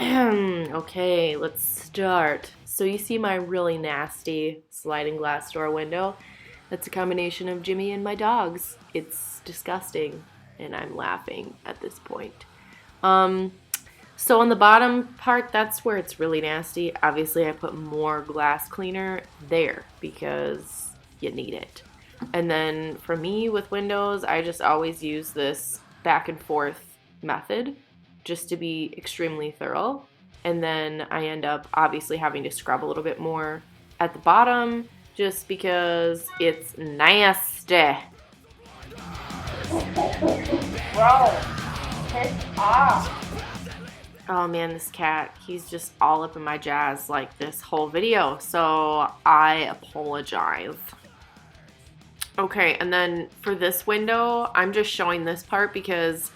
Okay, let's start. So you see my really nasty sliding glass door window? That's a combination of Jimmy and my dogs. It's disgusting, and I'm laughing at this point. Um, so on the bottom part, that's where it's really nasty. Obviously, I put more glass cleaner there because you need it. And then for me with windows, I just always use this back and forth method just to be extremely thorough. And then I end up obviously having to scrub a little bit more at the bottom just because it's nasty. Bro, piss off. Oh man, this cat, he's just all up in my jazz like this whole video, so I apologize. Okay, and then for this window, I'm just showing this part because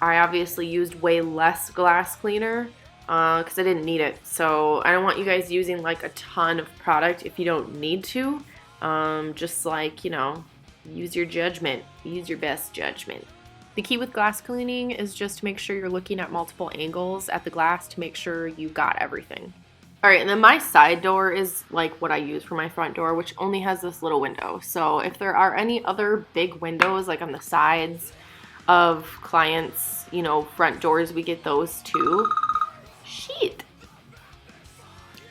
I obviously used way less glass cleaner because I didn't need it. So I don't want you guys using like a ton of product if you don't need to. Just like, use your judgment. Use your best judgment. The key with glass cleaning is just to make sure you're looking at multiple angles at the glass to make sure you got everything. All right, and then my side door is like what I use for my front door, which only has this little window. So if there are any other big windows like on the sides of clients, front doors, we get those too. Shit.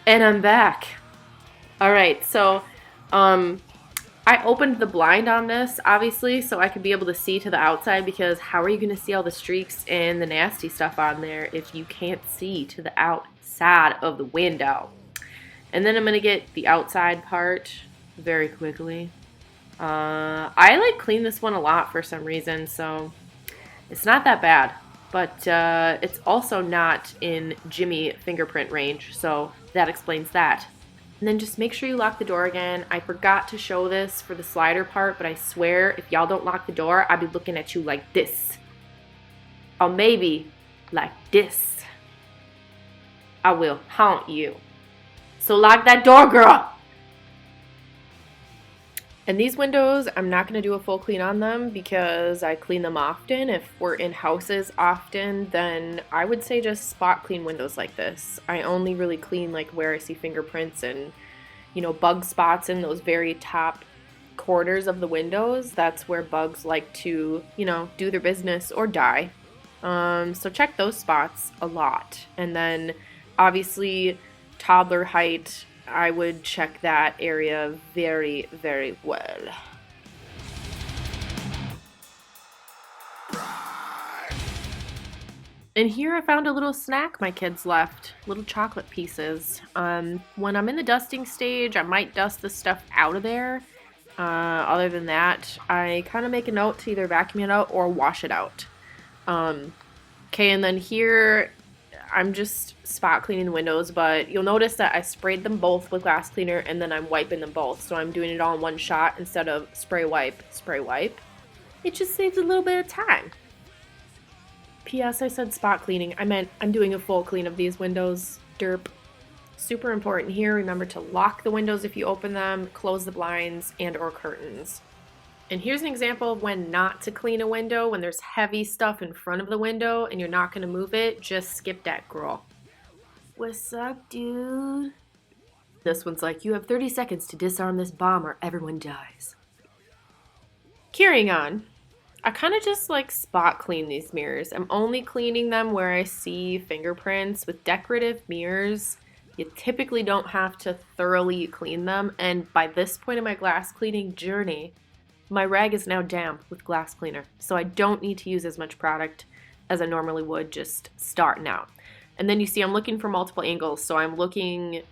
And I'm back. All right, so I opened the blind on this, obviously, so I could be able to see to the outside because how are you going to see all the streaks and the nasty stuff on there if you can't see to the outside of the window? And then I'm going to get the outside part very quickly. I clean this one a lot for some reason, so it's not that bad. But it's also not in Jimmy fingerprint range, so that explains that. And then just make sure you lock the door again. I forgot to show this for the slider part, but I swear if y'all don't lock the door, I'll be looking at you like this. Or maybe like this. I will haunt you. So lock that door, girl. And these windows, I'm not going to do a full clean on them because I clean them often. If we're in houses often, then I would say just spot clean windows like this. I only really clean like where I see fingerprints and, bug spots in those very top corners of the windows. That's where bugs like to, do their business or die. So check those spots a lot. And then obviously toddler height, I would check that area very, very well. And here I found a little snack my kids left, little chocolate pieces. When I'm in the dusting stage, I might dust the stuff out of there. Other than that, I kind of make a note to either vacuum it out or wash it out. Okay, and then here I'm just spot cleaning the windows, but you'll notice that I sprayed them both with glass cleaner and then I'm wiping them both. So I'm doing it all in one shot instead of spray wipe, spray wipe. It just saves a little bit of time. P.S. I said spot cleaning. I meant I'm doing a full clean of these windows. Derp. Super important here. Remember to lock the windows if you open them, close the blinds and or curtains. And here's an example of when not to clean a window. When there's heavy stuff in front of the window and you're not going to move it, just skip that, girl. What's up, dude? This one's like, you have 30 seconds to disarm this bomb or everyone dies. Carrying on. I kind of just spot clean these mirrors. I'm only cleaning them where I see fingerprints. With decorative mirrors, you typically don't have to thoroughly clean them. And by this point in my glass cleaning journey, my rag is now damp with glass cleaner, so I don't need to use as much product as I normally would just starting out. And then you see I'm looking for multiple angles, so I'm looking...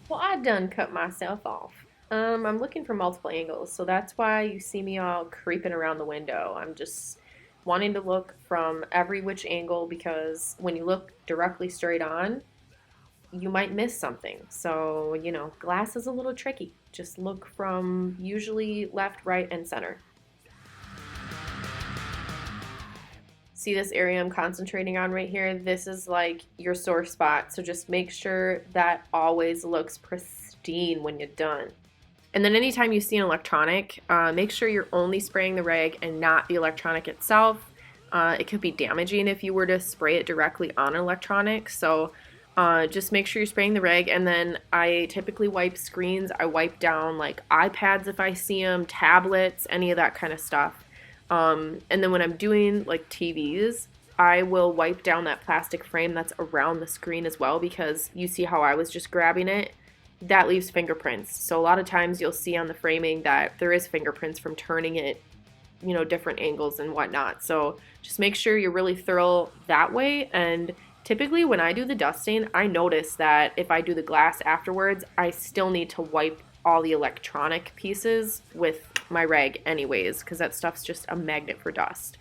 Well, I done cut myself off. I'm looking for multiple angles, so that's why you see me all creeping around the window. I'm just wanting to look from every which angle because when you look directly straight on, you might miss something. So, glass is a little tricky. Just look from usually left, right, and center. See this area I'm concentrating on right here? This is like your sore spot. So just make sure that always looks pristine when you're done. And then anytime you see an electronic, make sure you're only spraying the rag and not the electronic itself. It could be damaging if you were to spray it directly on electronics. So just make sure you're spraying the rag. And then I typically wipe screens. I wipe down like iPads if I see them, tablets, any of that kind of stuff. And then when I'm doing like TVs, I will wipe down that plastic frame that's around the screen as well, because you see how I was just grabbing it? That leaves fingerprints. So a lot of times you'll see on the framing that there is fingerprints from turning it, different angles and whatnot. So just make sure you're really thorough that way. And typically when I do the dusting, I notice that if I do the glass afterwards, I still need to wipe all the electronic pieces with my rag anyways, because that stuff's just a magnet for dust.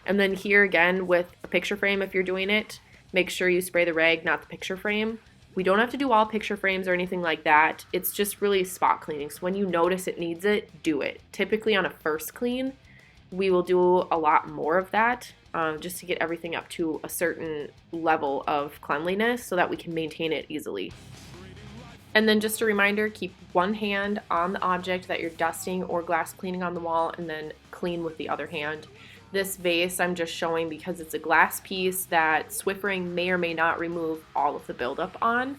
And then here again with a picture frame, if you're doing it, make sure you spray the rag, not the picture frame. We don't have to do all picture frames or anything like that. It's just really spot cleaning. So when you notice it needs it, do it. Typically on a first clean, we will do a lot more of that, just to get everything up to a certain level of cleanliness so that we can maintain it easily. And then just a reminder, keep one hand on the object that you're dusting or glass cleaning on the wall, and then clean with the other hand. This vase I'm just showing because it's a glass piece that Swiffering may or may not remove all of the buildup on.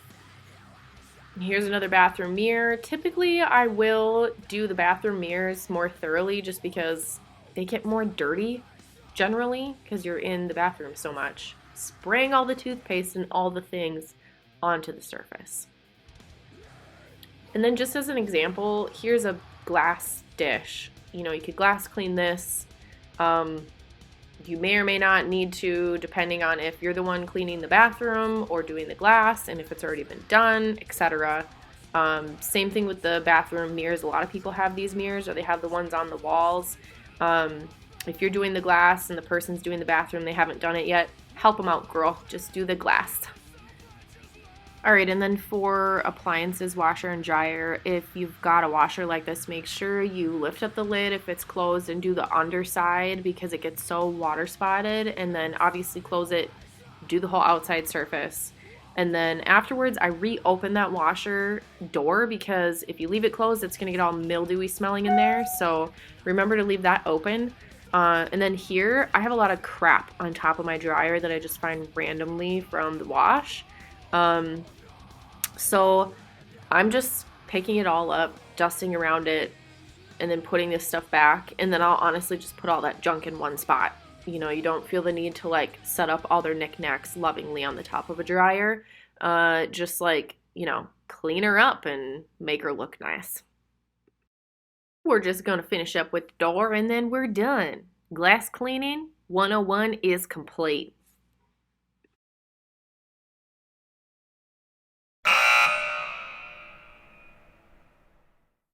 And here's another bathroom mirror. Typically I will do the bathroom mirrors more thoroughly just because they get more dirty generally because you're in the bathroom so much. Spraying all the toothpaste and all the things onto the surface. And then just as an example, here's a glass dish. You could glass clean this. You may or may not need to, depending on if you're the one cleaning the bathroom or doing the glass and if it's already been done, etc. Same thing with the bathroom mirrors. A lot of people have these mirrors, or they have the ones on the walls. If you're doing the glass and the person's doing the bathroom, they haven't done it yet, help them out, girl. Just do the glass. Alright, and then for appliances, washer and dryer, if you've got a washer like this, make sure you lift up the lid if it's closed and do the underside because it gets so water spotted, and then obviously close it, do the whole outside surface. And then afterwards, I reopen that washer door because if you leave it closed, it's going to get all mildewy smelling in there, so remember to leave that open. And then here, I have a lot of crap on top of my dryer that I just find randomly from the wash. So I'm just picking it all up, dusting around it, and then putting this stuff back. And then I'll honestly just put all that junk in one spot. You don't feel the need to like set up all their knickknacks lovingly on the top of a dryer. Just like, clean her up and make her look nice. We're just going to finish up with the door and then we're done. Glass cleaning 101 is complete.